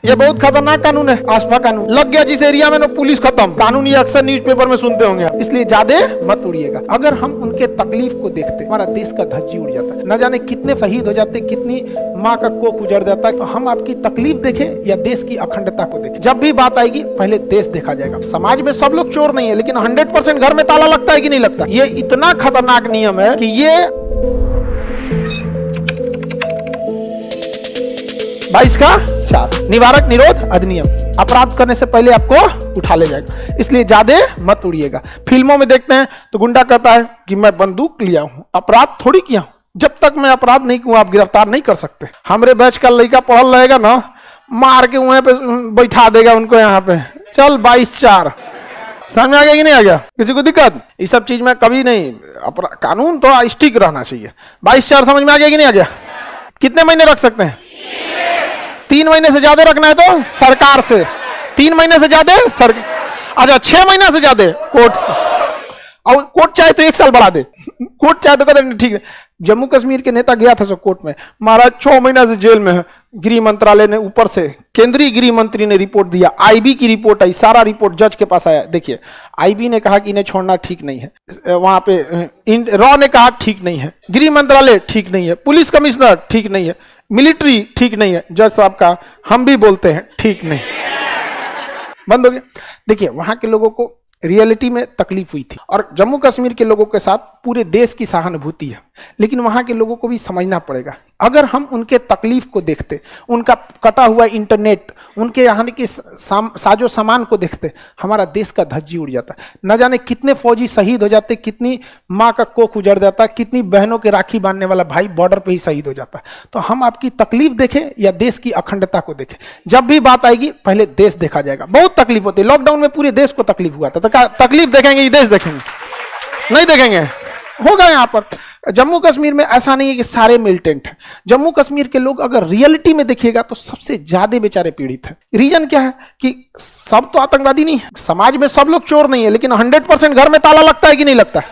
ये बहुत खतरनाक कानून है, आसपा कानून लग गया जिस एरिया में ना पुलिस खत्म। कानून ये अक्सर न्यूज़पेपर में सुनते होंगे आप, इसलिए ज्यादा मत उड़िएगा। अगर हम उनके तकलीफ को देखते हमारा देश का धज्जी उड़ जाता है, न जाने कितने शहीद हो जाते, कितनी माँ का कोख उजड़ जाता है। तो हम आपकी तकलीफ देखें या देश की अखंडता को देखें, जब भी बात आएगी पहले देश देखा जाएगा। समाज में सब लोग चोर नहीं है, लेकिन 100% घर में ताला लगता है कि नहीं लगता। ये इतना खतरनाक नियम है कि ये 22 का 4 निवारक निरोध अधिनियम, अपराध करने से पहले आपको उठा ले जाएगा, इसलिए ज्यादा मत उड़िएगा। फिल्मों में देखते हैं तो गुंडा कहता है कि मैं बंदूक लिया हूं, अपराध थोड़ी किया हूं, जब तक मैं अपराध नहीं किया आप गिरफ्तार नहीं कर सकते। हमरे बैच का लड़का पढ़ल रहेगा ना, मार के वहां पे बैठा देगा उनको, यहाँ पे चल 22-4 समझ में आ गया कि नहीं आ गया? किसी को दिक्कत? इस सब चीज में कभी नहीं, कानून तो स्टिक रहना चाहिए। 22-4 समझ में आ गया कि नहीं आ गया? कितने महीने रख सकते हैं? 3 महीने से ज्यादा रखना है तो सरकार से, 3 महीने से ज्यादा अच्छा 6 महीने से ज्यादा कोर्ट से, और कोर्ट चाहे तो 1 साल बढ़ा दे, कोर्ट चाहे तो कहते ठीक है। जम्मू कश्मीर के नेता गया था सब कोर्ट में, महाराज 6 महीना से जेल में है। गृह मंत्रालय ने ऊपर से, केंद्रीय गृह मंत्री ने रिपोर्ट दिया, आईबी की रिपोर्ट आई, सारा रिपोर्ट जज के पास आया। देखिए आईबी ने कहा कि इन्हें छोड़ना ठीक नहीं है, वहां पे रॉ ने कहा ठीक नहीं है, गृह मंत्रालय ठीक नहीं है, पुलिस कमिश्नर ठीक नहीं है, मिलिट्री ठीक नहीं है, जज साहब का हम भी बोलते हैं ठीक नहीं, बंद हो गया। देखिए वहां के लोगों को रियलिटी में तकलीफ हुई थी, और जम्मू कश्मीर के लोगों के साथ पूरे देश की सहानुभूति है, लेकिन वहां के लोगों को भी समझना पड़ेगा। अगर हम उनके तकलीफ को देखते, उनका कटा हुआ इंटरनेट, उनके यहाँ के साजो सामान को देखते, हमारा देश का धज्जी उड़ जाता। न जाने कितने फौजी शहीद हो जाते, कितनी माँ का कोख उजड़ जाता, कितनी बहनों के राखी बांधने वाला भाई बॉर्डर पे ही शहीद हो जाता। तो हम आपकी तकलीफ देखें या देश की अखंडता को देखें, जब भी बात आएगी पहले देश देखा जाएगा। बहुत तकलीफ होती है, लॉकडाउन में पूरे देश को तकलीफ हुआ था, तो क्या तकलीफ देखेंगे ये देश देखेंगे? नहीं देखेंगे। होगा यहाँ पर जम्मू कश्मीर में ऐसा नहीं है कि सारे मिलिटेंट हैं। जम्मू कश्मीर के लोग अगर रियलिटी में देखिएगा तो सबसे ज्यादा बेचारे पीड़ित हैं। रीजन क्या है कि सब तो आतंकवादी नहीं है, समाज में सब लोग चोर नहीं है, लेकिन 100% घर में ताला लगता है कि नहीं लगता है?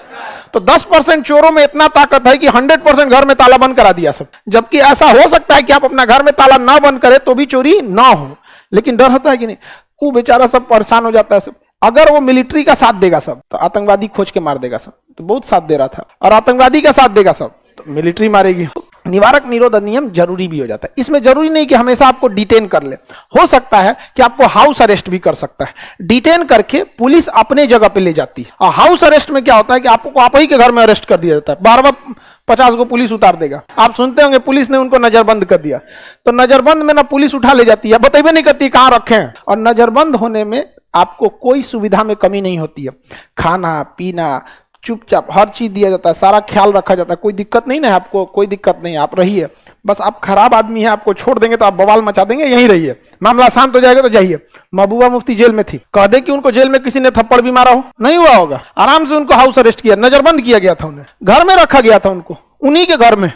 तो 10% चोरों में इतना ताकत है कि 100% घर में ताला बंद करा दिया सब। जबकि ऐसा हो सकता है कि आप अपना घर में ताला ना बंद करें तो भी चोरी ना हो, लेकिन डर होता है कि नहीं। वो बेचारा सब परेशान हो जाता है सब। अगर वो मिलिट्री का साथ देगा सब तो आतंकवादी खोज के मार देगा सब, तो बहुत साथ दे रहा था, और आतंकवादी का साथ देगा सब तो मिलिट्री मारेगी। निवारक निरोध अधिनियम जरूरी भी हो जाता है। इसमें जरूरी नहीं कि हमेशा आपको डिटेन कर ले, हो सकता है कि आपको हाउस अरेस्ट भी कर सकता है। डिटेन करके पुलिस अपने जगह पे ले जाती है, और हाउस अरेस्ट में क्या होता है कि आपको आप ही के घर में अरेस्ट कर दिया जाता है। बार-बार 50 को पुलिस उतार देगा। आप सुनते होंगे पुलिस ने उनको नजरबंद कर दिया, तो नजरबंद में ना पुलिस उठा ले जाती है, बताइए नहीं करती कहां रखे हैं। और नजरबंद होने में आपको कोई सुविधा में कमी नहीं होती है, खाना पीना चुपचाप हर चीज दिया जाता है, सारा ख्याल रखा जाता है, कोई दिक्कत नहीं ना, आपको कोई दिक्कत नहीं, आप रहिए। बस आप खराब आदमी है, आपको छोड़ देंगे तो आप बवाल मचा देंगे, यहीं रहिए, मामला शांत हो जाएगा तो जाइए। महबूबा मुफ्ती जेल में थी, कह दे कि उनको जेल में किसी ने थप्पड़ भी मारा हो, नहीं हुआ होगा, आराम से उनको हाउस अरेस्ट किया, नजरबंद किया गया था, उन्हें घर में रखा गया था, उनको उन्हीं के घर में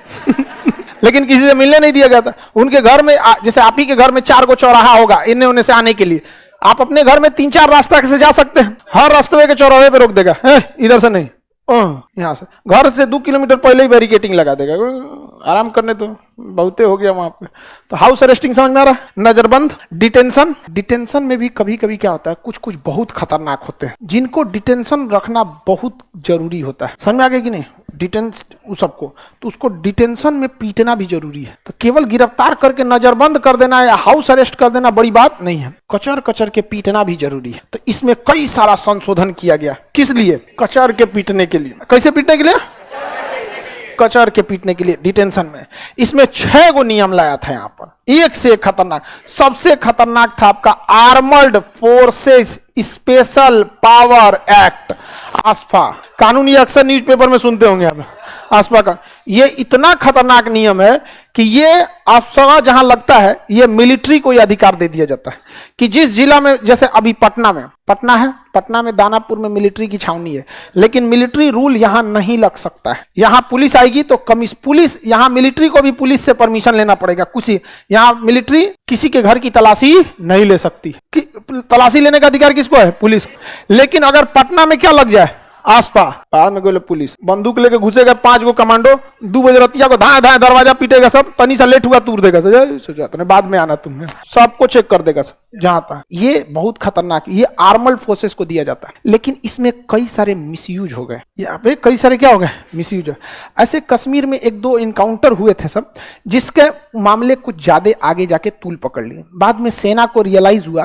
लेकिन किसी से मिलने नहीं दिया गया था। उनके घर में, जैसे आप ही के घर में 4 गो चौराहा होगा इन्हें उन्हें से आने के लिए, आप अपने घर में 3-4 रास्ता से जा सकते हैं, हर रास्ते के चौराहे पे रोक देगा, इधर से नहीं, यहाँ से, घर से 2 किलोमीटर पहले ही बैरिकेटिंग लगा देगा, आराम करने तो बहुते हो गया वहां पे। तो हाउस अरेस्टिंग समझ में आ रहा है, नजरबंद, डिटेंशन। डिटेंशन में भी कभी कभी क्या होता है, कुछ कुछ बहुत खतरनाक होते हैं जिनको डिटेंशन रखना बहुत जरूरी होता है। समझ में आ गया कि नहीं? डिटेंशन सबको, तो उसको डिटेंशन में पीटना भी जरूरी है। तो केवल गिरफ्तार करके नजरबंद कर देना या हाउस अरेस्ट कर देना बड़ी बात नहीं है, कचर कचर के पीटना भी जरूरी है। तो इसमें कई सारा संशोधन किया गया, किस लिए? कचर के पीटने के लिए। कैसे पीटने के लिए? कचर के पीटने के लिए डिटेंशन में। इसमें 6 गो नियम लाया था यहाँ पर, एक से खतरनाक। सबसे खतरनाक था आपका armoured forces special power act, आसपा कानून। ये अक्सर न्यूज़पेपर में सुनते होंगे आप, आसपा का। ये इतना खतरनाक नियम है कि ये अफसर जहां लगता है, ये मिलिट्री को यह अधिकार दे दिया जाता है कि जिस जिला में, जैसे अभी पटना में, पटना है, पटना में दानापुर में मिलिट्री की छावनी है, लेकिन मिलिट्री रूल यहां नहीं लग सकता है। यहां पुलिस आएगी तो पुलिस, यहां मिलिट्री को भी पुलिस से परमिशन लेना पड़ेगा। कुछ यहां मिलिट्री किसी के घर की तलाशी नहीं ले सकती, तलाशी लेने का अधिकार किसको है? पुलिस। लेकिन अगर पटना में क्या लग जाए, आसपा पहाड़ में गोले पुलिस बंदूक लेके घुसेगा 5 गो कमांडो 2 बजे रतिया को धाए धाए दरवाजा पीटेगा सब, तनी सा लेट हुआ तूर देगा, सोचा बाद में आना तुमने, सबको चेक कर देगा सब जहां तक। ये बहुत खतरनाक, ये आर्मर्ड फोर्सेस को दिया जाता है, लेकिन इसमें कई सारे मिसयूज हो गए, यहाँ पे कई सारे क्या हो गए मिसयूज। ऐसे कश्मीर में 1-2 इनकाउंटर हुए थे सब, जिसके मामले कुछ ज्यादा आगे जाके तूल पकड़ लिए। बाद में सेना को रियलाइज हुआ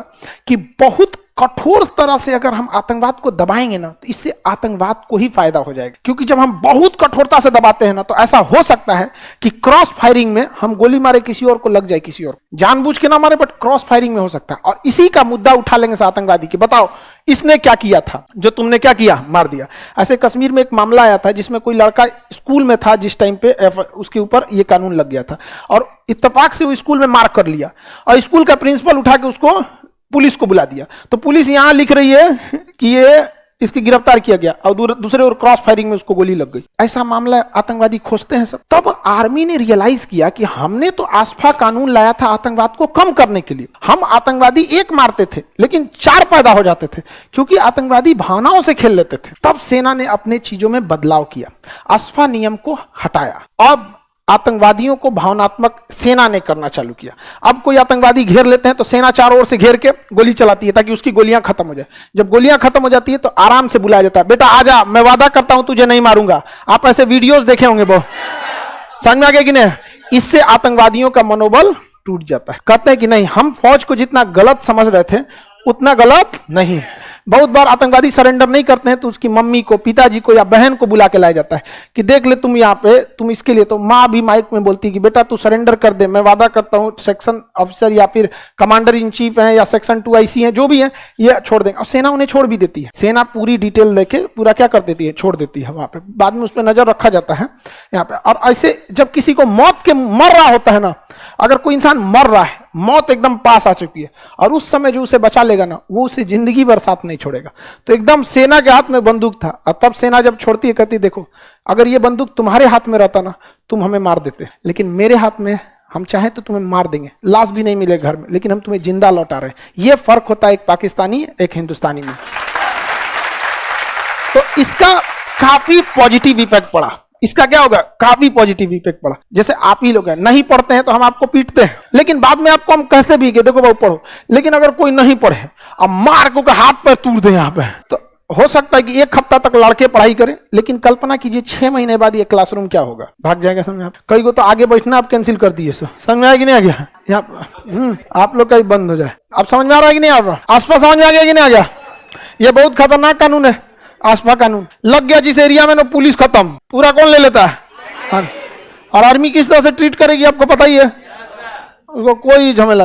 कि बहुत कठोर तरह से अगर हम आतंकवाद को दबाएंगे ना, तो इससे आतंकवाद को ही फायदा हो जाएगा, क्योंकि जब हम बहुत कठोरता से दबाते हैं ना, तो ऐसा हो सकता है कि क्रॉस फायरिंग में हम गोली मारे किसी और को, लग जाए किसी और, जानबूझ के ना मारे बट क्रॉस फायरिंग में हो सकता है। और इसी का मुद्दा उठा लेंगे आतंकवादी की, बताओ इसने क्या किया था जो तुमने क्या किया, मार दिया। ऐसे कश्मीर में एक मामला आया था जिसमें कोई लड़का स्कूल में था जिस टाइम पे, उसके ऊपर ये कानून लग गया था और इत्तेफाक से वो स्कूल में मार कर लिया और स्कूल का प्रिंसिपल उठा के उसको पुलिस को बुला दिया। तो पुलिस यहां लिख रही है कि ये इसकी गिरफ्तार किया गया और दूसरे और क्रॉस फायरिंग में उसको गोली लग गई। ऐसा मामला आतंकवादी खोजते हैं सब। तब आर्मी ने रियलाइज किया कि हमने तो आसफा कानून लाया था आतंकवाद को कम करने के लिए। हम आतंकवादी एक मारते थे लेकिन 4 पैदा हो जाते थे, क्योंकि आतंकवादी भावनाओं से खेल लेते थे। तब सेना ने अपने चीजों में बदलाव किया, आसफा नियम को हटाया। अब आतंकवादियों को भावनात्मक सेना ने करना चालू किया। अब कोई आतंकवादी घेर लेते हैं तो सेना चारों ओर से घेर के गोली चलाती है ताकि उसकी गोलियां खत्म हो जाए। जब गोलियां खत्म हो जाती है तो आराम से बुलाया जाता है, बेटा आजा, मैं वादा करता हूं तुझे नहीं मारूंगा। आप ऐसे वीडियोस देखे होंगे बहुत, समझ में आ गया कि नहीं? इससे आतंकवादियों का मनोबल टूट जाता है। कहते हैं कि नहीं, हम फौज को जितना गलत समझ रहे थे उतना गलत नहीं। बहुत बार आतंकवादी सरेंडर नहीं करते हैं तो उसकी मम्मी को, पिताजी को या बहन को बुला के लाया जाता है कि देख ले तुम यहाँ पे, तुम इसके लिए। तो माँ भी माइक में बोलती है कि बेटा तू सरेंडर कर दे, मैं वादा करता हूँ सेक्शन ऑफिसर या फिर कमांडर इन चीफ है या सेक्शन 2 IC है, जो भी है, ये छोड़ देंगे। और सेना उन्हें छोड़ भी देती है। सेना पूरी डिटेल लेके पूरा क्या कर देती है, छोड़ देती है वहां पे। बाद में उस पर नजर रखा जाता है यहाँ पे। और ऐसे जब किसी को मौत के मर रहा होता है ना, अगर कोई इंसान मर रहा है, मौत एकदम पास आ चुकी है, और उस समय जो उसे बचा लेगा ना, वो उसे जिंदगी भर साथ नहीं छोड़ेगा। तो एकदम सेना के हाथ में बंदूक था, और तब सेना जब छोड़ती है कहती देखो अगर ये बंदूक तुम्हारे हाथ में रहता ना, तुम हमें मार देते, लेकिन मेरे हाथ में, हम चाहे तो तुम्हें मार देंगे, लाश भी नहीं मिलेगा घर में, लेकिन हम तुम्हें जिंदा लौटा रहे हैं। ये फर्क होता है एक पाकिस्तानी एक हिंदुस्तानी में। तो इसका काफी पॉजिटिव इफेक्ट पड़ा। इसका क्या होगा, काफी पॉजिटिव इफेक्ट पड़ा। जैसे आप ही लोग हैं, नहीं पढ़ते हैं तो हम आपको पीटते हैं, लेकिन बाद में आपको हम कहते भी कि देखो बाबू पढ़ो। लेकिन अगर कोई नहीं पढ़े, अब मार को हाथ पैर तोड़ दे यहाँ पे, तो हो सकता है कि 1 हफ्ता तक लड़के पढ़ाई करें, लेकिन कल्पना कीजिए 6 महीने बाद ये क्लासरूम क्या होगा, भाग जाएगा। समझ आप? कई को तो आगे बैठना आप कैंसिल कर दिए। समझ में आया कि नहीं आ गया? यहाँ आप लोग का ही बंद हो जाए। अब समझ में आ रहा है कि नहीं आ रहा? आसपास समझ में आ गया कि नहीं आ गया? ये बहुत खतरनाक कानून है, आसपा कानून। लग गया जिस एरिया में ना, पुलिस खत्म, पूरा कौन ले लेता है। और आर्मी किस तरह से ट्रीट करेगी आपको पता ही है, उसको कोई झमेला नहीं।